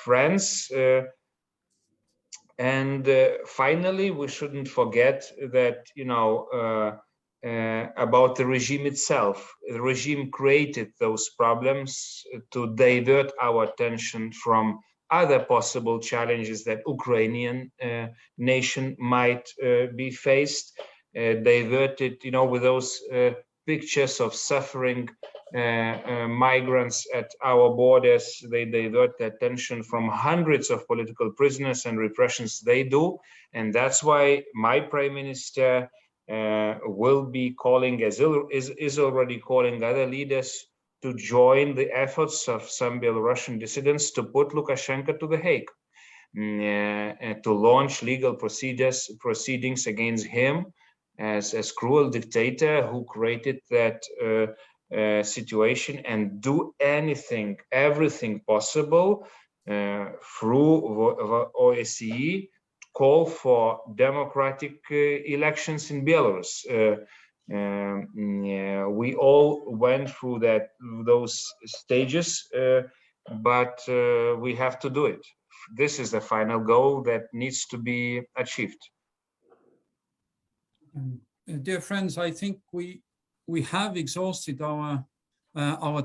friends. And finally, we shouldn't forget that, you know, about the regime itself. The regime created those problems to divert our attention from other possible challenges that Ukrainian nation might be faced. Diverted, you know, with those pictures of suffering migrants at our borders. They divert the attention from hundreds of political prisoners and repressions they do. And that's why my prime minister will be calling, is already calling other leaders to join the efforts of some Belarusian dissidents to put Lukashenko to the Hague, to launch legal proceedings against him as cruel dictator who created that situation, and do everything possible through OSCE, call for democratic elections in Belarus. We all went through those stages, but we have to do it. This is the final goal that needs to be achieved. Dear friends, I think we have exhausted our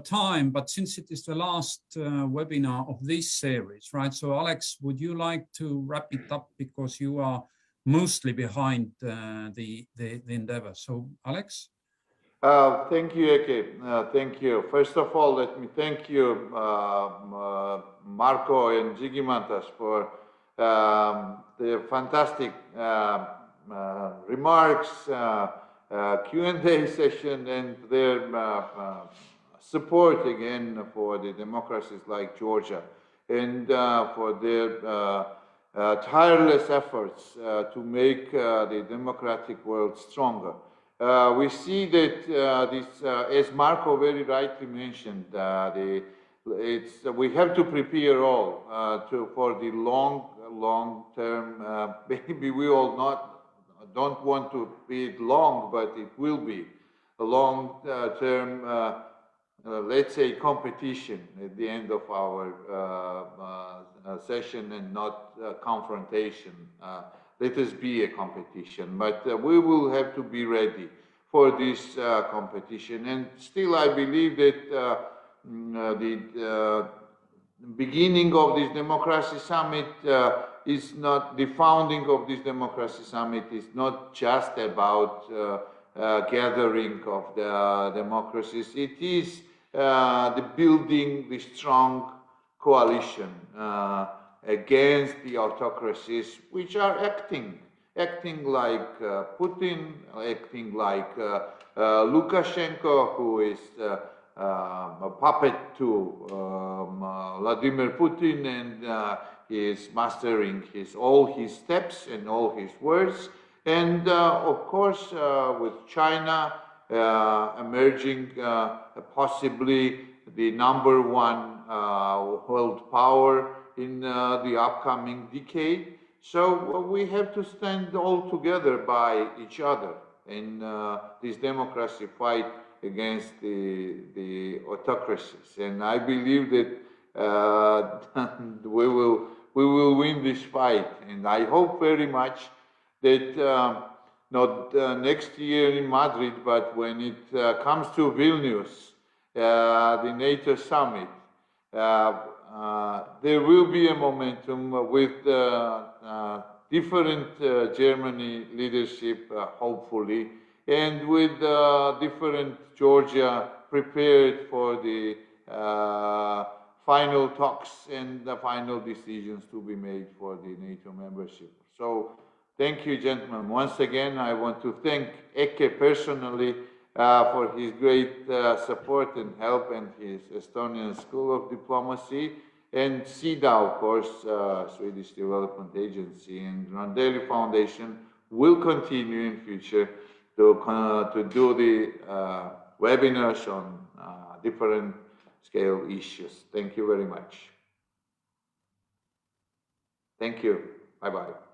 time, but since it is the last webinar of this series, right? So, Alex, would you like to wrap it up, because you are mostly behind the endeavor? So, Alex. Thank you, Eke. Thank you. First of all, let me thank you, Marko and Žygimantas, for the fantastic remarks, Q&A session, and their support again for the democracies like Georgia, and for their tireless efforts to make the democratic world stronger. We see that as Marco very rightly mentioned, we have to prepare all for the long term. Maybe we all don't want to be it long, but it will be a long term, let's say, competition at the end of our session, and not confrontation. Let us be a competition, but we will have to be ready for this competition. And still, I believe that the beginning of this Democracy Summit is not, the founding of this Democracy Summit is not just about gathering of the democracies. It is the building the strong coalition against the autocracies, which are acting like Putin, acting like Lukashenko, who is a puppet to Vladimir Putin, and he is mastering all his steps and all his words. And of course, with China emerging possibly the #1 world power in the upcoming decade. So we have to stand all together by each other in this democracy fight against the autocracies. And I believe that we will win this fight. And I hope very much that not next year in Madrid, but when it comes to Vilnius, the NATO summit, there will be a momentum with different Germany leadership, hopefully, and with different Georgia prepared for the final talks and the final decisions to be made for the NATO membership. So thank you, gentlemen. Once again, I want to thank Eke personally for his great support and help, and his Estonian School of Diplomacy, and SIDA, of course, Swedish Development Agency, and Randeli Foundation will continue in future to do the webinars on different scale issues. Thank you very much. Thank you. Bye-bye.